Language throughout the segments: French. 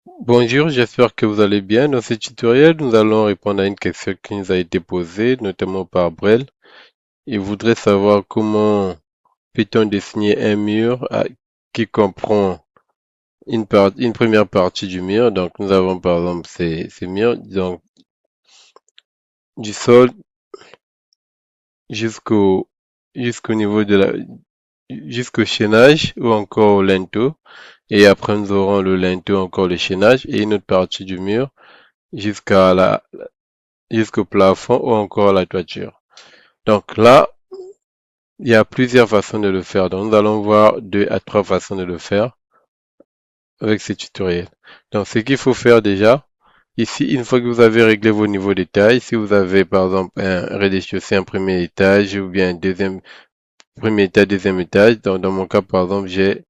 Bonjour, j'espère que vous allez bien. Dans ce tutoriel, nous allons répondre à une question qui nous a été posée, notamment par Brel. Il voudrait savoir comment peut-on dessiner un mur qui comprend une première partie du mur. Donc, nous avons par exemple ces murs, donc du sol jusqu'au jusqu'au niveau jusqu'au chaînage ou encore au linteau. Et après, nous aurons le linteau, encore le chaînage et une autre partie du mur jusqu'au plafond ou encore à la toiture. Donc là, il y a plusieurs façons de le faire. Donc nous allons voir deux à trois façons de le faire avec ce tutoriel. Donc ce qu'il faut faire déjà, ici, une fois que vous avez réglé vos niveaux d'étage, si vous avez par exemple un rez-de-chaussée, un premier étage ou bien un deuxième, premier étage, deuxième étage, donc dans mon cas par exemple, j'ai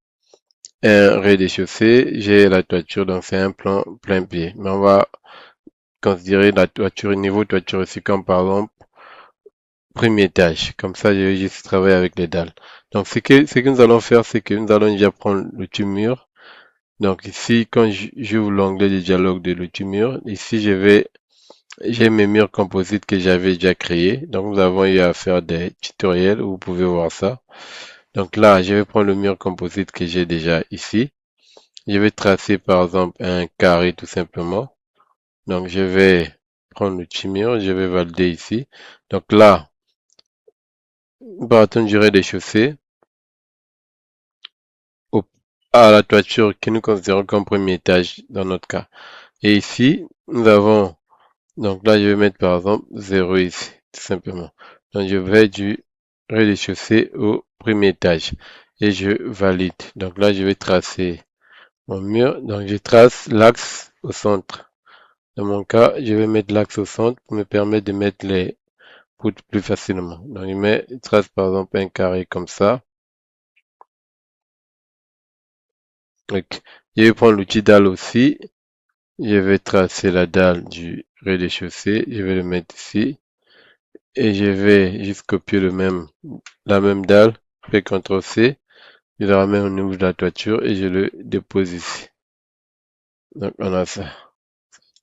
un rez-de-chaussée, j'ai la toiture, donc c'est un plan plein pied. Mais on va considérer la toiture, niveau toiture aussi comme par exemple premier étage. Comme ça, je vais juste travailler avec les dalles. Donc, ce que nous allons faire, c'est que nous allons déjà prendre l'outil mur. Donc, ici, quand j'ouvre l'onglet de dialogue de l'outil mur, ici, j'ai mes murs composites que j'avais déjà créés. Donc, nous avons eu à faire des tutoriels où vous pouvez voir ça. Donc là, je vais prendre le mur composite que j'ai déjà ici. Je vais tracer, par exemple, un carré tout simplement. Donc, je vais prendre l'outil mur, je vais valider ici. Donc là, bâton du rez-de-chaussée. au- à la toiture que nous considérons comme premier étage dans notre cas. Et ici, nous avons, donc là, je vais mettre par exemple 0 ici, tout simplement. Donc, je vais du rez-de-chaussée au premier étage et je valide. Donc là, je vais tracer mon mur. Donc, je trace l'axe au centre. Dans mon cas, je vais mettre l'axe au centre pour me permettre de mettre les poutres plus facilement. Donc, je trace par exemple un carré comme ça. Donc, je vais prendre l'outil dalle aussi. Je vais tracer la dalle du rez-de-chaussée, je vais le mettre ici et je vais juste copier la même dalle, je fais CTRL-C, je le ramène au niveau de la toiture et je le dépose ici. Donc on a ça.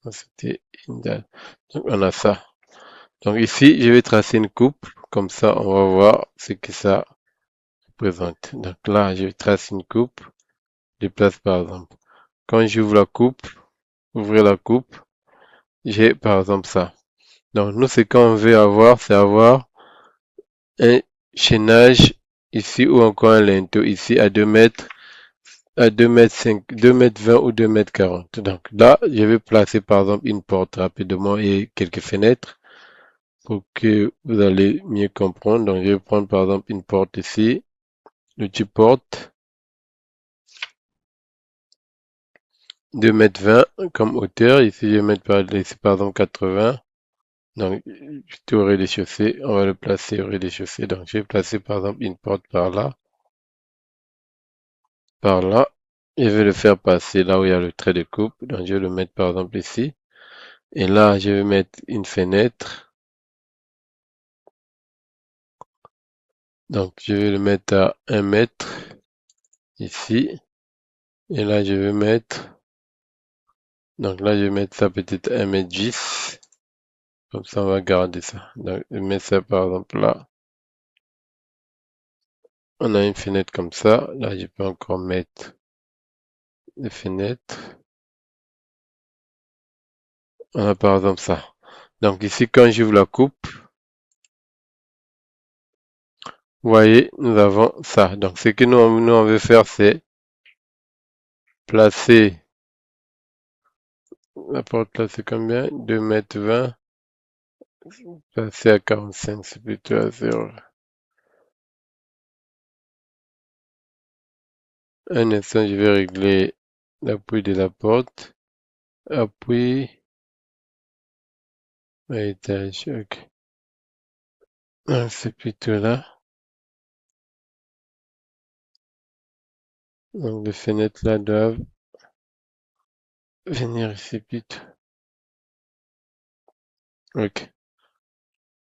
C'était une dalle. Donc on a ça. Donc ici, je vais tracer une coupe, comme ça on va voir ce que ça représente. Donc là, je trace une coupe, je place par exemple. Quand j'ouvre la coupe, ouvrir la coupe, j'ai par exemple ça. Donc, nous, ce qu'on veut avoir, c'est avoir un chaînage ici ou encore un linteau ici à 2 mètres 5, 2 mètres 20 ou 2 mètres 40. Donc là, je vais placer par exemple une porte rapidement et quelques fenêtres pour que vous allez mieux comprendre. Donc, je vais prendre par exemple une porte ici, le type porte, 2 mètres 20 comme hauteur. Ici, je vais mettre par exemple 80. Donc, j'étais au rez-de-chaussée, on va le placer au rez-de-chaussée. Donc, je vais placer par exemple une porte par là. Par là. Je vais le faire passer là où il y a le trait de coupe. Donc, je vais le mettre par exemple ici. Et là, je vais mettre une fenêtre. Donc, je vais le mettre à 1 mètre ici. Et là, je vais mettre, donc là, je vais mettre ça peut-être 1 mètre 10. Comme ça, on va garder ça. Donc, je mets ça par exemple là. On a une fenêtre comme ça. Là, je peux encore mettre des fenêtres. On a par exemple ça. Donc, ici, quand j'ouvre la coupe, vous voyez, nous avons ça. Donc, ce que nous on veut faire, c'est placer la porte là, c'est combien? 2 mètres 20. Passer à 45, c'est plutôt à 0. Un instant, je vais régler l'appui de la porte. Appui, étage, ok. C'est plutôt là. Donc, les fenêtres là doivent venir ici plutôt. Ok.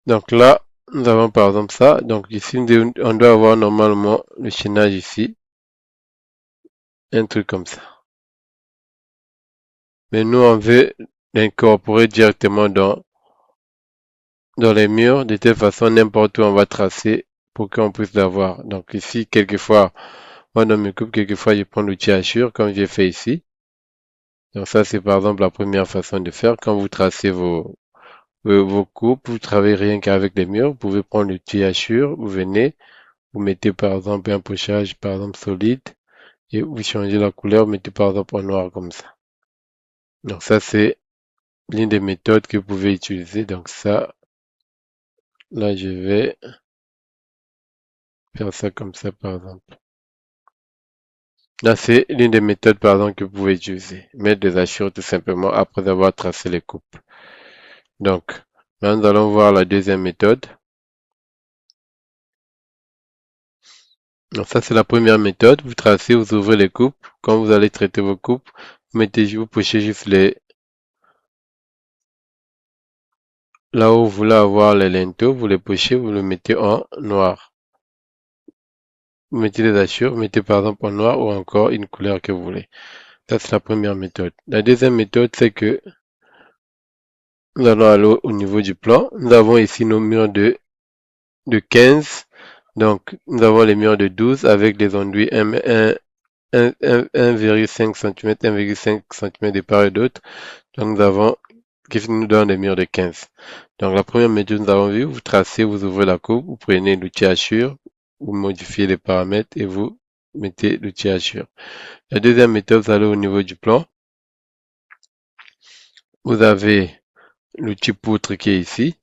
Donc là, nous avons par exemple ça. Donc ici, on doit avoir normalement le chaînage ici. Un truc comme ça. Mais nous, on veut l'incorporer directement dans les murs, de telle façon, n'importe où on va tracer pour qu'on puisse l'avoir. Donc ici, quelquefois, moi dans mes coupes, quelquefois, je prends l'outil hachure, comme j'ai fait ici. Donc ça, c'est par exemple la première façon de faire. Quand vous tracez vos coupes, vous travaillez rien qu'avec les murs, vous pouvez prendre l'outil hachure, vous venez, vous mettez par exemple un pochage, par exemple solide, et vous changez la couleur, vous mettez par exemple en noir comme ça. Donc ça, c'est l'une des méthodes que vous pouvez utiliser. Donc ça, là, je vais faire ça comme ça, par exemple. Là, c'est l'une des méthodes, par exemple, que vous pouvez utiliser. Mettre des hachures tout simplement après avoir tracé les coupes. Donc, là, nous allons voir la deuxième méthode. Donc ça, c'est la première méthode. Vous tracez, vous ouvrez les coupes. Quand vous allez traiter vos coupes, vous pochez juste là où vous voulez avoir les linteaux, vous les pochez, vous le mettez en noir. Vous mettez des hachures, vous mettez par exemple en noir ou encore une couleur que vous voulez. Ça, c'est la première méthode. La deuxième méthode, c'est que nous allons aller au niveau du plan. Nous avons ici nos murs de 15. Donc, nous avons les murs de 12 avec des enduits 1,5 cm, 1,5 cm de part et d'autre. Donc, nous avons qui nous donne des murs de 15. Donc, la première méthode, nous avons vu, vous tracez, vous ouvrez la coupe, vous prenez l'outil hachure, vous modifiez les paramètres et vous mettez l'outil hachure. La deuxième méthode, vous allez au niveau du plan. Vous avez l'outil poutre qui est ici,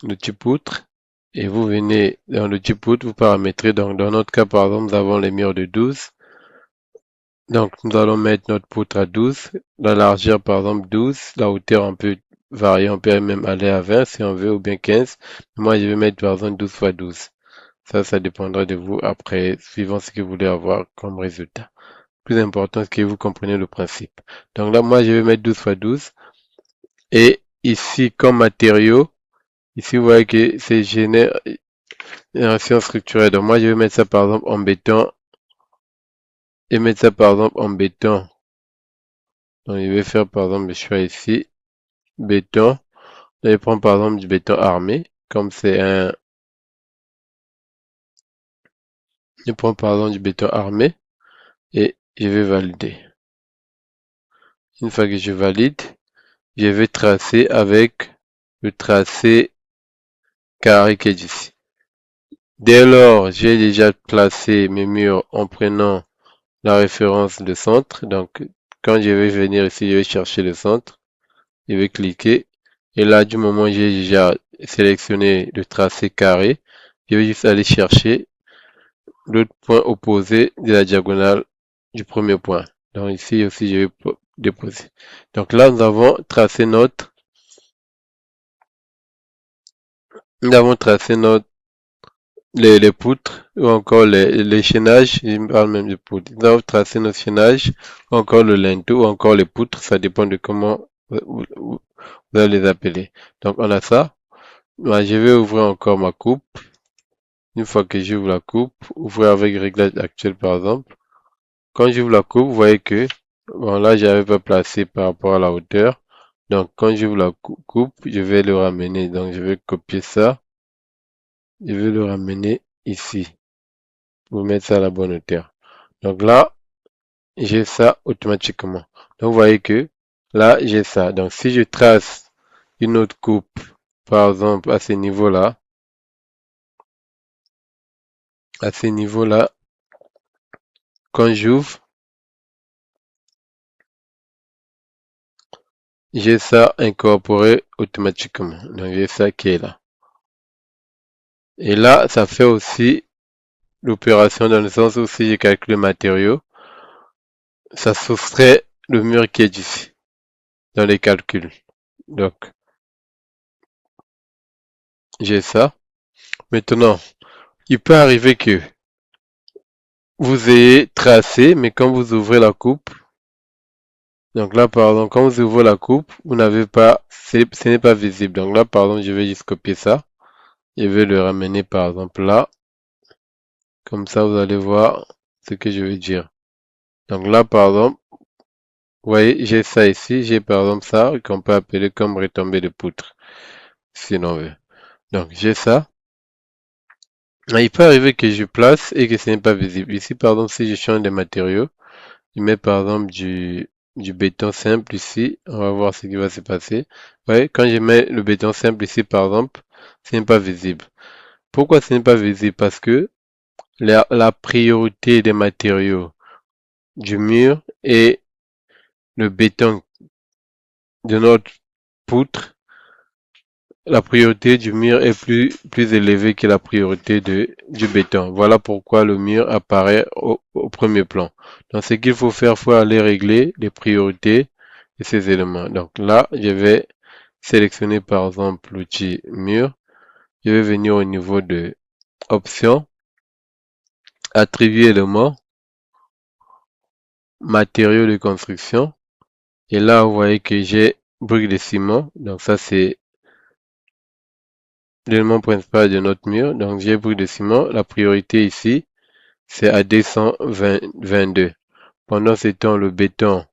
l'outil poutre, et vous venez dans l'outil poutre, vous paramétrez. Donc, dans notre cas, par exemple, nous avons les murs de 12. Donc, nous allons mettre notre poutre à 12, la largeur, par exemple, 12, la hauteur, on peut varier, on peut même aller à 20 si on veut, ou bien 15. Moi, je vais mettre, par exemple, 12 fois 12. Ça dépendra de vous après, suivant ce que vous voulez avoir comme résultat. Plus important, c'est que vous compreniez le principe. Donc là, moi, je vais mettre 12 fois 12. Et ici, comme matériau, ici, vous voyez que c'est génération structurée. Donc moi, je vais mettre ça, par exemple, en béton. Et mettre ça, par exemple, en béton. Donc, je vais faire, par exemple, le choix ici. Béton. Là, je prends, par exemple, du béton armé. Comme c'est un... Je prends, par exemple, du béton armé. Et je vais valider. Une fois que je valide, je vais tracer avec le tracé carré qui est ici. Dès lors, j'ai déjà placé mes murs en prenant la référence de centre. Donc, quand je vais venir ici, je vais chercher le centre. Je vais cliquer. Et là, du moment où j'ai déjà sélectionné le tracé carré, je vais juste aller chercher l'autre point opposé de la diagonale du premier point. Donc ici aussi, je vais déposer. Donc là, nous avons tracé les poutres ou encore les chaînages. Je me parle même de poutres. Nous avons tracé nos chaînages, ou encore le linteau, ou encore les poutres. Ça dépend de comment vous allez les appeler. Donc on a ça. Moi, je vais ouvrir encore ma coupe. Une fois que j'ouvre la coupe, ouvrir avec réglage actuel par exemple. Quand j'ouvre la coupe, vous voyez que bon là j'avais pas placé par rapport à la hauteur. Donc quand j'ouvre la coupe, je vais le ramener. Donc je vais copier ça. Je vais le ramener ici pour mettre ça à la bonne hauteur. Donc là, j'ai ça automatiquement. Donc vous voyez que là j'ai ça. Donc si je trace une autre coupe, par exemple à ce niveau-là, quand j'ouvre, j'ai ça incorporé automatiquement. Donc j'ai ça qui est là. Et là, ça fait aussi l'opération dans le sens où si je calcule le matériau, ça soustrait le mur qui est ici dans les calculs. Donc j'ai ça. Maintenant, il peut arriver que vous ayez tracé, mais quand vous ouvrez la coupe, donc là, pardon, quand vous ouvrez la coupe, vous n'avez pas, ce n'est pas visible. Donc là, pardon, je vais juste copier ça. Je vais le ramener, par exemple, là. Comme ça, vous allez voir ce que je veux dire. Donc là, pardon, Vous voyez, j'ai ça ici, j'ai par exemple ça qu'on peut appeler comme retombée de poutre, si l'on veut. Donc j'ai ça. Ah, il peut arriver que je place et que ce n'est pas visible. Ici, par exemple, si je change de matériaux, je mets par exemple du béton simple ici, on va voir ce qui va se passer. Vous voyez, quand je mets le béton simple ici, par exemple, ce n'est pas visible. Pourquoi ce n'est pas visible? Parce que la priorité des matériaux du mur et le béton de notre poutre, la priorité du mur est plus élevée que la priorité du béton. Voilà pourquoi le mur apparaît au premier plan. Donc, ce qu'il faut faire, il faut aller régler les priorités de ces éléments. Donc là, je vais sélectionner par exemple l'outil mur. Je vais venir au niveau de options, attribuer éléments, matériaux de construction. Et là, vous voyez que j'ai briques de ciment. Donc ça, c'est l'élément principal de notre mur. Donc j'ai briques de ciment. La priorité ici, c'est à 222. Pendant ce temps, le béton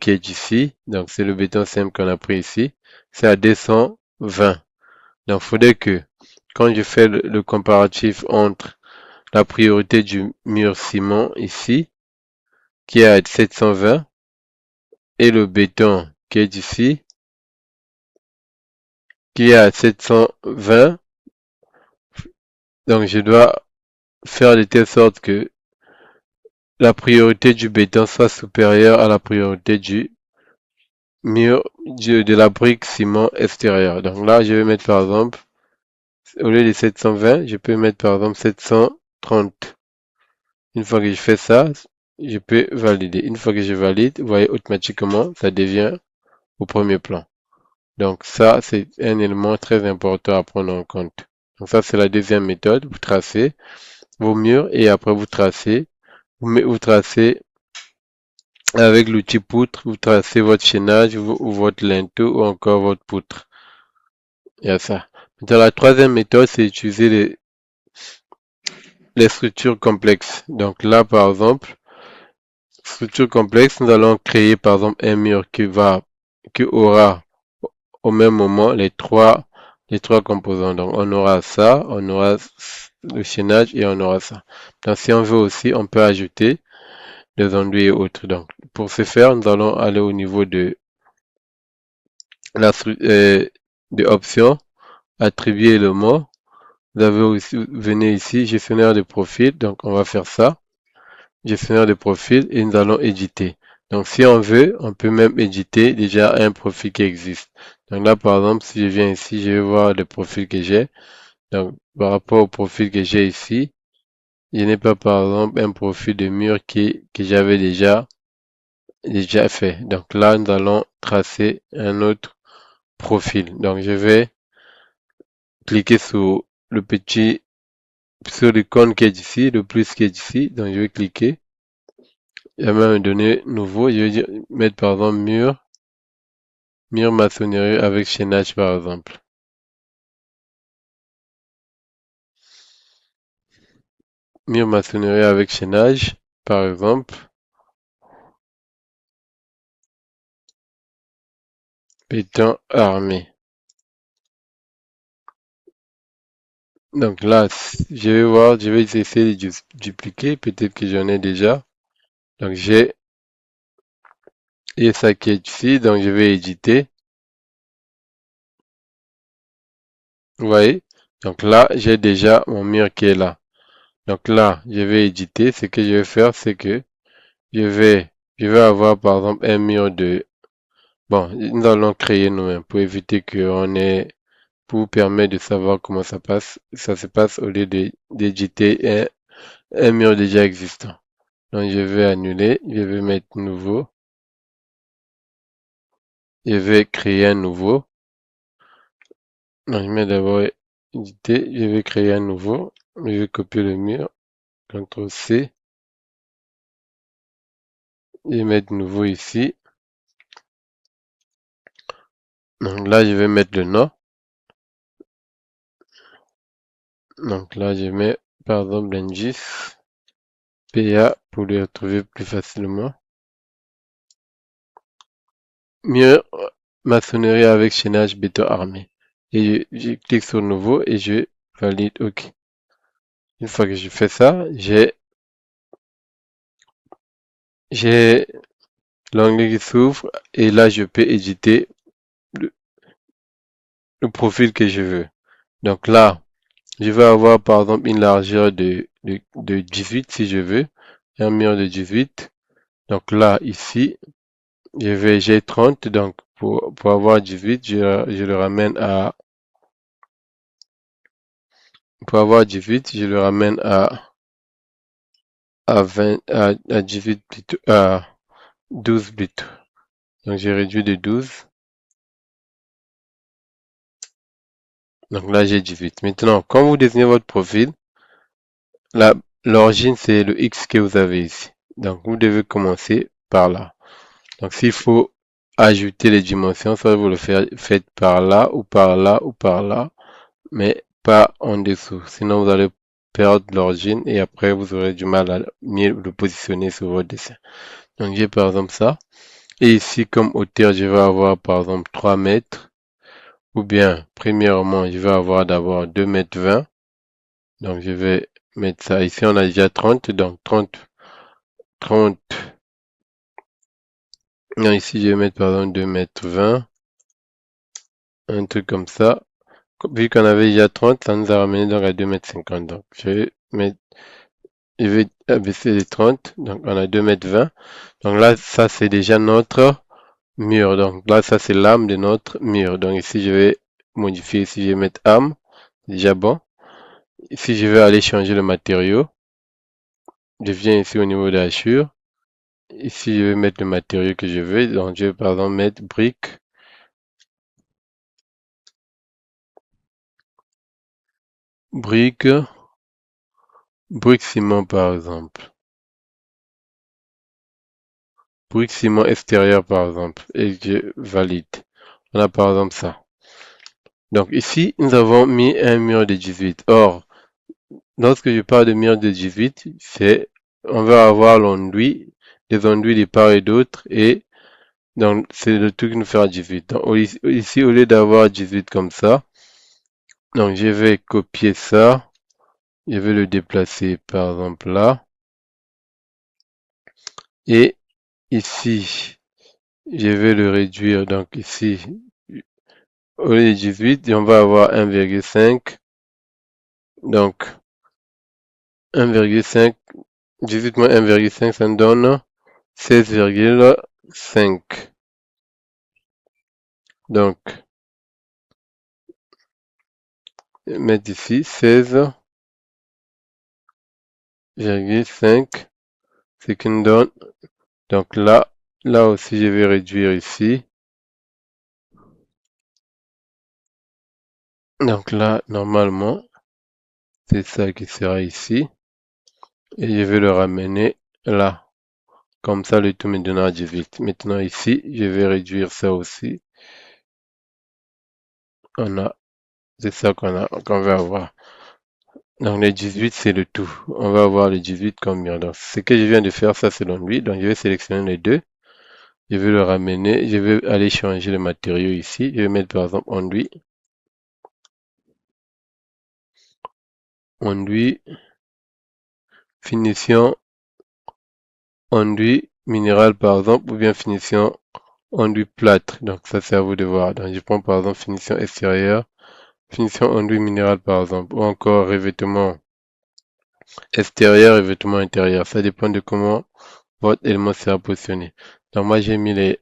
qui est ici, donc c'est le béton simple qu'on a pris ici, c'est à 220. Donc il faudrait que quand je fais le comparatif entre la priorité du mur ciment ici, qui est à 720, et le béton qui est ici, qui est à 720, donc je dois faire de telle sorte que la priorité du béton soit supérieure à la priorité du mur de la brique ciment extérieur. Donc là, je vais mettre par exemple, au lieu de 720, je peux mettre par exemple 730. Une fois que je fais ça, je peux valider. Une fois que je valide, vous voyez automatiquement, ça devient au premier plan. Donc ça, c'est un élément très important à prendre en compte. Donc ça, c'est la deuxième méthode. Vous tracez vos murs et après vous tracez, vous tracez avec l'outil poutre, vous tracez votre chaînage ou votre linteau ou encore votre poutre. Il y a ça. Dans la troisième méthode, c'est utiliser les structures complexes. Donc là, par exemple, structure complexe, nous allons créer par exemple un mur qui aura au même moment les trois composants. Donc on aura ça, on aura le chaînage et on aura ça. Donc si on veut aussi, on peut ajouter des enduits et autres. Donc pour ce faire, nous allons aller au niveau la de options, attribuer le mot. Vous avez aussi, venez ici, gestionnaire de profil. Donc on va faire ça, gestionnaire de profil et nous allons éditer. Donc si on veut, on peut même éditer déjà un profil qui existe. Donc là, par exemple, si je viens ici, je vais voir le profil que j'ai. Donc, par rapport au profil que j'ai ici, je n'ai pas, par exemple, un profil de mur que j'avais déjà fait. Donc là, nous allons tracer un autre profil. Donc, je vais cliquer sur l'icône qui est ici, le plus qui est ici. Donc, je vais cliquer. Il y a même un donné nouveau. Je vais mettre, par exemple, mur maçonnerie avec chaînage, par exemple. Mur maçonnerie avec chaînage, par exemple. Béton armé. Donc là, je vais voir, je vais essayer de dupliquer. Peut-être que j'en ai déjà. Donc j'ai ça qui est ici. Donc je vais éditer. Vous voyez? Donc là, j'ai déjà mon mur qui est là. Donc là, je vais éditer. Ce que je vais faire, c'est que je vais, je vais avoir par exemple un mur de... Bon, nous allons créer nous-mêmes pour éviter qu'on ait... Pour vous permettre de savoir comment ça se passe au lieu d'éditer un mur déjà existant. Donc je vais annuler, je vais mettre nouveau, je vais créer un nouveau. Donc je mets d'abord éditer, je vais créer un nouveau, je vais copier le mur, CTRL C, je vais mettre nouveau ici. Donc là je vais mettre le nom. Donc là je mets par exemple Lengis PA pour le retrouver plus facilement. mur maçonnerie avec chaînage béton armé. Et je clique sur nouveau et je valide OK. Une fois que je fais ça, j'ai l'onglet qui s'ouvre et là je peux éditer le, le profil que je veux. Donc là, je vais avoir par exemple une largeur de 18 si je veux, un mur de 18. Donc là, ici, j'ai 30, donc pour avoir 18, je le ramène pour avoir 18, je le ramène à 20, à 18 plutôt, à 12 plutôt. Donc j'ai réduit de 12. Donc là, j'ai 18. Maintenant, quand vous dessinez votre profil, là, l'origine, c'est le X que vous avez ici. Donc vous devez commencer par là. Donc s'il faut ajouter les dimensions, soit vous le faites par là ou par là ou par là, mais pas en dessous. Sinon, vous allez perdre l'origine et après, vous aurez du mal à mieux le positionner sur votre dessin. Donc j'ai par exemple ça. Et ici, comme hauteur, je vais avoir par exemple 3 mètres. Ou bien, premièrement, je vais avoir d'abord 2 mètres 20. Donc je vais mettre ça. Ici, on a déjà 30. Donc 30. Non, ici, je vais mettre par exemple 2 mètres 20. Un truc comme ça. Vu qu'on avait déjà 30, ça nous a ramené donc à 2 mètres 50. Donc je vais abaisser les 30. Donc on a 2 mètres 20. Donc là, ça c'est déjà notre mur. Donc là, ça c'est l'âme de notre mur. Donc ici, je vais modifier. Ici, je vais mettre âme. Déjà bon. Ici, je vais aller changer le matériau. Je viens ici au niveau de la hachure. Ici, je vais mettre le matériau que je veux. Donc je vais par exemple mettre brique. Brique. Brique ciment par exemple. Brique ciment extérieur par exemple. Et je valide. On a par exemple ça. Donc ici, nous avons mis un mur de 18. Or, lorsque je parle de mur de 18, on va avoir l'enduit, des enduits de part et d'autre, et donc c'est le truc qui nous fera 18. Donc, ici, au lieu d'avoir 18 comme ça, donc je vais copier ça, je vais le déplacer par exemple là, et ici, je vais le réduire, donc ici, au lieu de 18, on va avoir 1,5, donc 1,5, 18 moins 1,5, ça me donne 16,5. Donc, mettre ici 16,5, ce qui nous donne. Donc là aussi, je vais réduire ici. Donc là, normalement, c'est ça qui sera ici. Et je vais le ramener là. Comme ça, le tout me donnera 18. Maintenant ici, je vais réduire ça aussi. C'est ça qu'on va avoir. Donc les 18, c'est le tout. On va avoir les 18 comme mur. Donc ce que je viens de faire, ça selon lui. Donc je vais sélectionner les deux. Je vais le ramener. Je vais aller changer le matériau ici. Je vais mettre par exemple enduit. Enduit. Finition. Enduit minéral par exemple. Ou bien finition enduit plâtre. Donc ça c'est à vous de voir. Donc je prends par exemple finition extérieure. Finition enduit minéral par exemple. Ou encore revêtement extérieur et revêtement intérieur. Ça dépend de comment votre élément sera positionné. Donc moi j'ai mis les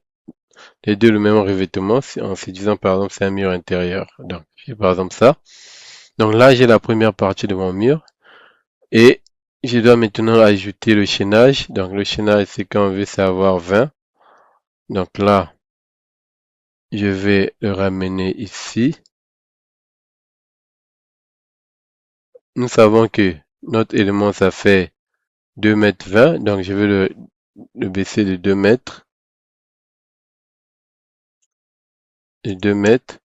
deux le même revêtement en se disant par exemple c'est un mur intérieur. Donc j'ai par exemple ça. Donc là j'ai la première partie de mon mur et je dois maintenant ajouter le chaînage. Donc le chaînage c'est quand on veut savoir 20. Donc là je vais le ramener ici. Nous savons que notre élément ça fait 2 mètres 20. Donc je vais le baisser de 2 mètres et 2 mètres.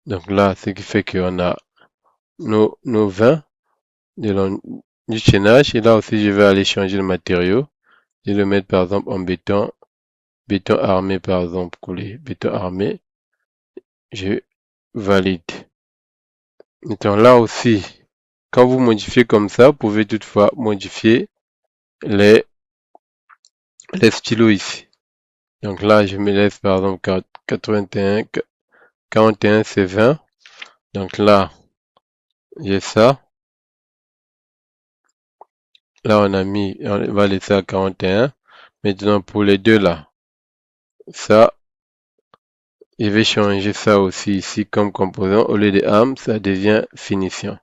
Donc là ce qui fait qu'on a nos 20 du chaînage. Et là aussi, je vais aller changer le matériau. Je vais le mettre par exemple en béton. béton armé par exemple, coulé, béton armé, je valide. Maintenant là aussi, quand vous modifiez comme ça, vous pouvez toutefois modifier les, les stylos ici. Donc là, je me laisse par exemple 81, 41 c'est 20. Donc là, j'ai ça. Là, on va laisser à 41. Maintenant, pour les deux là, ça, je vais changer ça aussi ici comme composant. Au lieu de arme, ça devient finition.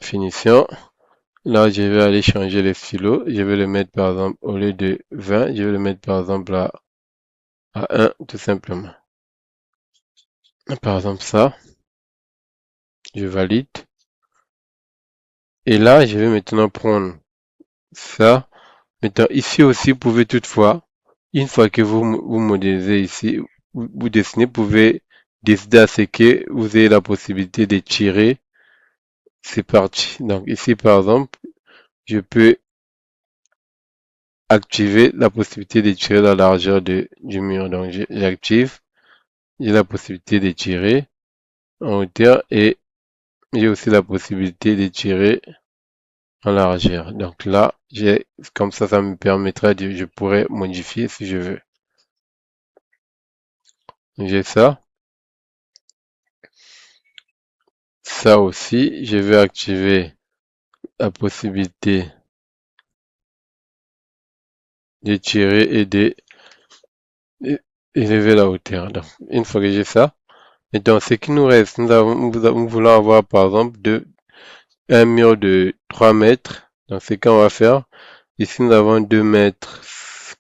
Finition. Là, je vais aller changer les stylos. Je vais le mettre par exemple, au lieu de 20, je vais le mettre par exemple à 1, tout simplement. Par exemple ça, je valide. Et là, je vais maintenant prendre ça. Maintenant, ici aussi, vous pouvez toutefois, une fois que vous modélisez ici, vous dessinez, vous pouvez décider à ce que vous ayez la possibilité de tirer. C'est parti. Donc ici, par exemple, je peux activer la possibilité de tirer la largeur du mur. Donc j'active, j'ai la possibilité de tirer en hauteur et j'ai aussi la possibilité de tirer en largeur. Donc là, comme ça me permettra je pourrais modifier si je veux. J'ai ça. Ça aussi, je vais activer la possibilité de tirer et d'élever la hauteur. Donc, une fois que j'ai ça, et dans ce qui nous reste, nous voulons avoir par exemple un mur de 3 mètres. Donc, ce qu'on va faire, ici nous avons 2 mètres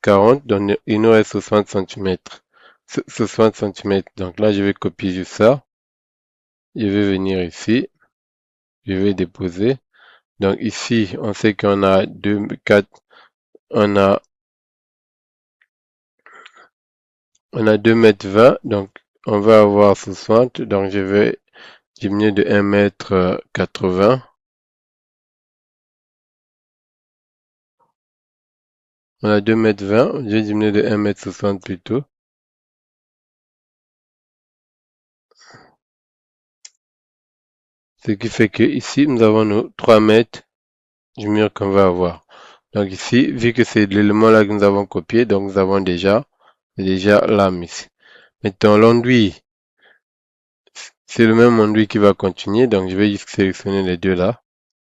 40, donc il nous reste 60 centimètres. 60 centimètres. Donc là, je vais copier juste ça. Je vais venir ici. Je vais déposer. Donc ici, on sait qu'on a 2, 4, on a 2 mètres 20, donc on va avoir 60, donc je vais diminuer de 1 mètre 80. On a 2 mètres 20, je vais diminuer de 1 mètre 60 plutôt. Ce qui fait que ici, nous avons nos 3 mètres du mur qu'on va avoir. Donc ici, vu que c'est l'élément là que nous avons copié, donc nous avons déjà l'âme ici. Maintenant, l'enduit, c'est le même enduit qui va continuer, donc je vais juste sélectionner les deux là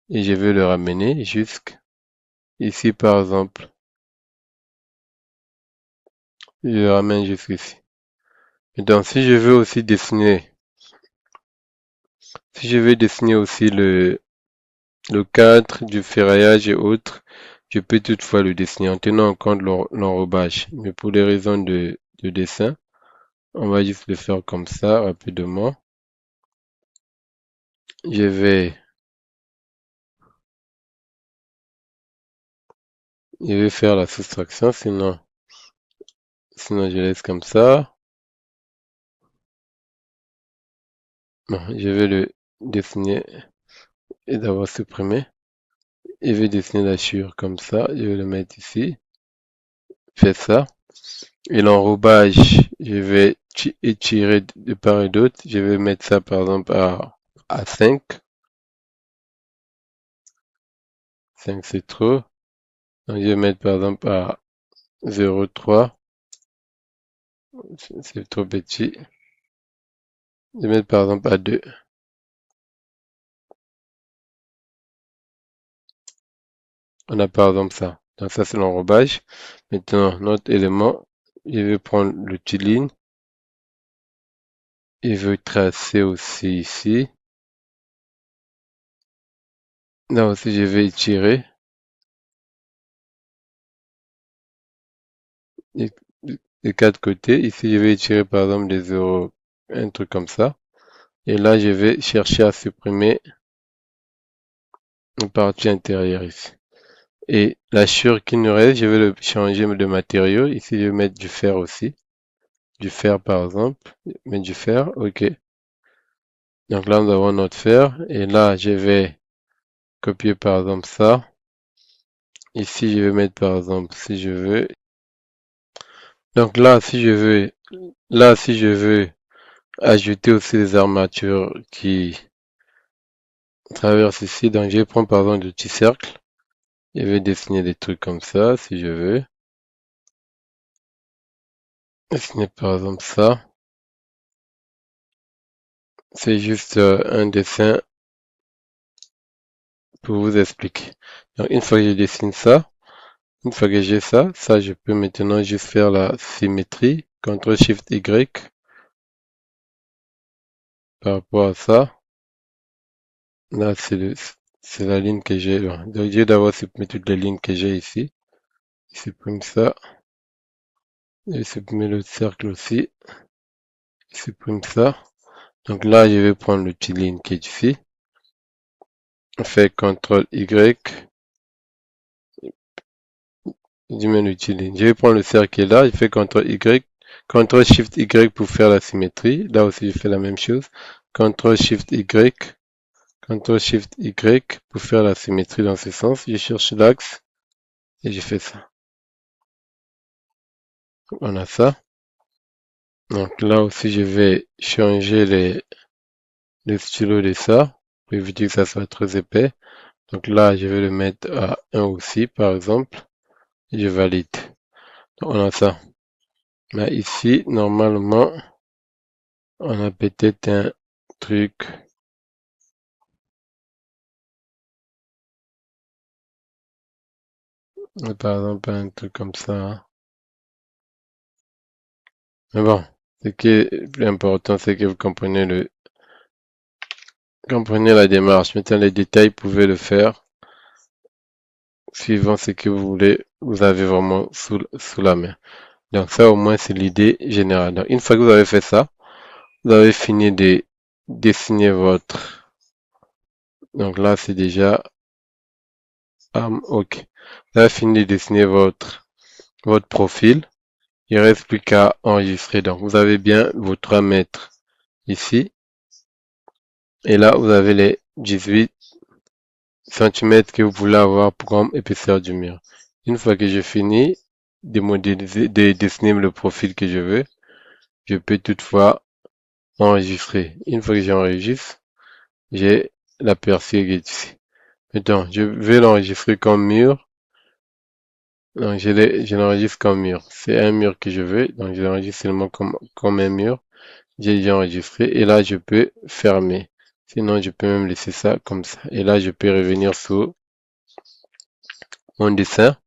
et je vais le ramener jusqu'ici par exemple. Je le ramène jusqu'ici. Donc, si je veux dessiner aussi le cadre du ferraillage et autres, je peux toutefois le dessiner en tenant en compte l'enrobage. Mais pour les raisons de dessin, on va juste le faire comme ça, rapidement. Je vais faire la soustraction, sinon je laisse comme ça. Bon, je vais le dessiner et d'avoir supprimé. Je vais dessiner la chure comme ça. Je vais le mettre ici. Fais ça. Et l'enrobage, je vais étirer de part et d'autre. Je vais mettre ça par exemple à 5. 5 c'est trop. Donc je vais mettre par exemple à 0,3. C'est trop petit. Je vais mettre par exemple à 2. On a par exemple ça. Donc ça c'est l'enrobage. Maintenant, notre élément, je vais prendre l'outil ligne. Je vais tracer aussi ici. Là aussi, je vais étirer les, les quatre côtés. Ici, je vais étirer par exemple des 0, un truc comme ça. Et là, je vais chercher à supprimer une partie intérieure ici. Et la chure qui nous reste, je vais le changer de matériau. Ici, je vais mettre du fer aussi. Du fer, par exemple. Mettre du fer, ok. Donc là, nous avons notre fer. Et là, je vais copier par exemple ça. Ici, je vais mettre par exemple, si je veux, Donc là, si je veux ajouter aussi des armatures qui traversent ici, donc je vais prendre par exemple le petit cercle. Je vais dessiner des trucs comme ça, si je veux. Dessiner par exemple ça. C'est juste un dessin pour vous expliquer. Donc une fois que je dessine ça, une fois que j'ai ça, je peux maintenant juste faire la symétrie. CTRL-SHIFT-Y par rapport à ça. Là, c'est la ligne que j'ai là. Donc, au lieu d'avoir supprimé toutes les lignes que j'ai ici, je supprime ça. Je supprime le cercle aussi. Je supprime ça. Donc là, je vais prendre le petit ligne qui est ici. On fait CTRL-Y. Je mets le petit ligne. Je vais prendre le cercle qui est là. Je fais CTRL-Y. CTRL-SHIFT-Y pour faire la symétrie. Là aussi, je fais la même chose. CTRL-SHIFT-Y. CTRL-SHIFT-Y pour faire la symétrie dans ce sens. Je cherche l'axe et je fais ça. On a ça. Donc là aussi, je vais changer les stylos de ça pour éviter que ça soit très épais. Donc là, je vais le mettre à 1 aussi, par exemple. Et je valide. Donc on a ça. Là, ici, normalement, on a peut-être un truc. Par exemple, un truc comme ça, hein. Mais bon, ce qui est le plus important, c'est que vous comprenez la démarche. Maintenant, les détails, vous pouvez le faire suivant ce que vous voulez. Vous avez vraiment sous la main. Donc ça, au moins, c'est l'idée générale. Donc, une fois que vous avez fait ça, vous avez fini de dessiner votre... Donc là, c'est déjà... OK. Vous avez fini de dessiner votre profil. Il ne reste plus qu'à enregistrer. Donc, vous avez bien vos 3 mètres ici. Et là, vous avez les 18 centimètres que vous voulez avoir comme épaisseur du mur. Une fois que j'ai fini de modéliser, de dessiner le profil que je veux, je peux toutefois enregistrer. Une fois que j'enregistre, j'ai l'aperçu qui est ici. Maintenant, je vais l'enregistrer comme mur. Donc, je l'enregistre comme mur. C'est un mur que je veux. Donc, je l'enregistre seulement comme un mur. J'ai déjà enregistré. Et là, je peux fermer. Sinon, je peux même laisser ça comme ça. Et là, je peux revenir sur mon dessin.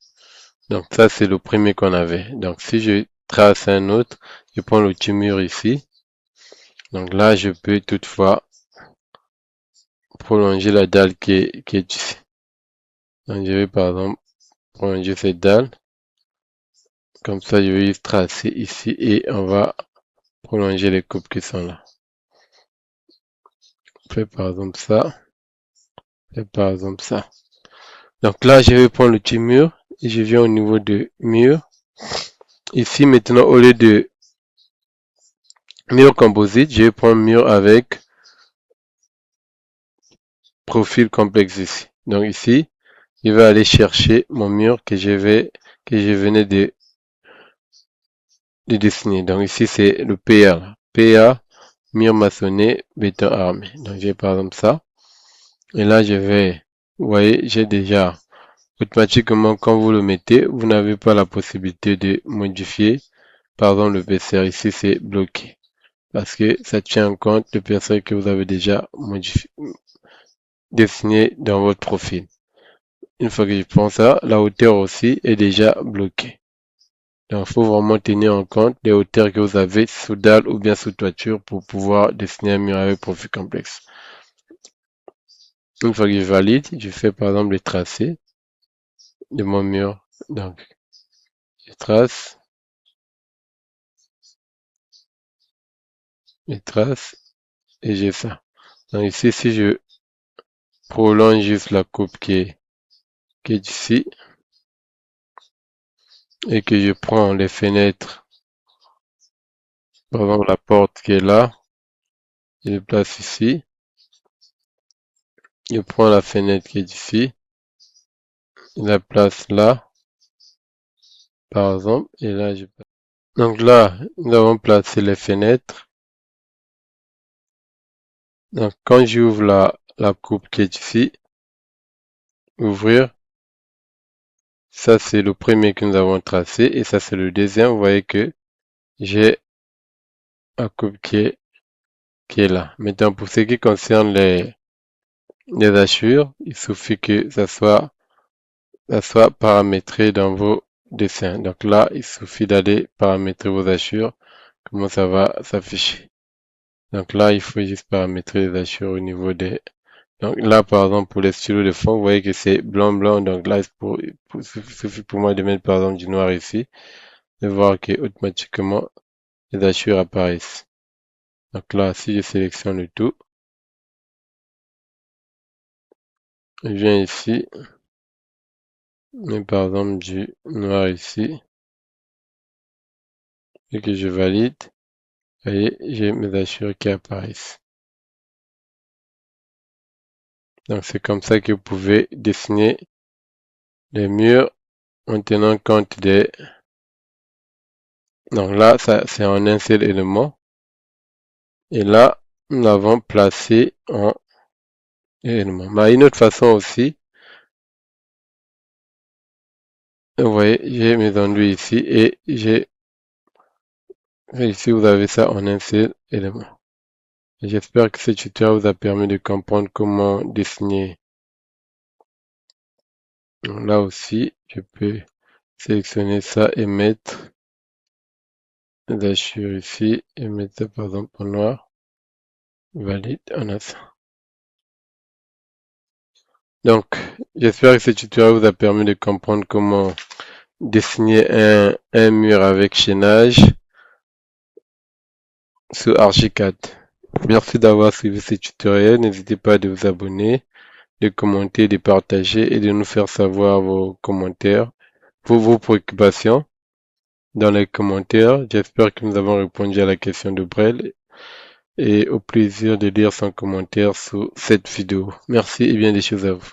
Donc, ça, c'est le premier qu'on avait. Donc, si je trace un autre, je prends le petit mur ici. Donc là, je peux toutefois prolonger la dalle qui est ici. Donc, je vais par exemple prolonger cette dalle. Comme ça, je vais tracer ici et on va prolonger les coupes qui sont là. On fait par exemple ça. Et par exemple ça. Donc là, je vais prendre le petit mur et je viens au niveau de mur. Ici, maintenant, au lieu de mur composite, je vais prendre mur avec profil complexe ici. Donc ici, je vais aller chercher mon mur que je venais de dessiner. Donc ici, c'est le PA. PA, mur maçonné, béton armé. Donc j'ai par exemple ça. Et là, vous voyez, j'ai déjà automatiquement, quand vous le mettez, vous n'avez pas la possibilité de modifier. Par exemple, le PCR ici, c'est bloqué. Parce que ça tient en compte le PCR que vous avez déjà dessiné dans votre profil. Une fois que je prends ça, la hauteur aussi est déjà bloquée. Donc, il faut vraiment tenir en compte les hauteurs que vous avez sous dalle ou bien sous toiture pour pouvoir dessiner un mur avec profil complexe. Une fois que je valide, je fais par exemple le tracé de mon mur. Donc, je trace, et j'ai ça. Donc ici, si je prolonge juste la coupe qui est ici et que je prends les fenêtres, par exemple la porte qui est là, je le place ici. Je prends la fenêtre qui est ici, je la place là, par exemple, et là je Donc là, nous avons placé les fenêtres. Donc quand j'ouvre la coupe qui est ici, ouvrir, ça c'est le premier que nous avons tracé et ça c'est le deuxième. Vous voyez que j'ai la coupe qui est là. Maintenant, pour ce qui concerne les hachures, il suffit que ça soit paramétré dans vos dessins. Donc là, il suffit d'aller paramétrer vos hachures. Comment ça va s'afficher? Donc là, il faut juste paramétrer les hachures au niveau des... Donc là, par exemple, pour les stylos de fond, vous voyez que c'est blanc, blanc. Donc là, il suffit pour moi de mettre, par exemple, du noir ici. De voir que automatiquement, les hachures apparaissent. Donc là, si je sélectionne le tout, je viens ici, mets par exemple du noir ici, et que je valide, vous voyez, j'ai mes hachures qui apparaissent. Donc c'est comme ça que vous pouvez dessiner les murs en tenant compte des... Donc là, ça c'est en un seul élément. Et là, nous l'avons placé en élément. Mais une autre façon aussi, vous voyez, j'ai mes enduits ici et j'ai ici vous avez ça en un seul élément. J'espère que ce tutoriel vous a permis de comprendre comment dessiner. Donc là aussi, je peux sélectionner ça et mettre les hachures ici et mettre ça par exemple en noir. Valide, on a ça. Donc, j'espère que ce tutoriel vous a permis de comprendre comment dessiner un mur avec chaînage sur Archicad. Merci d'avoir suivi ce tutoriel. N'hésitez pas de vous abonner, de commenter, de partager et de nous faire savoir vos commentaires, vos préoccupations dans les commentaires. J'espère que nous avons répondu à la question de Brel et au plaisir de lire son commentaire sous cette vidéo. Merci et bien des choses à vous.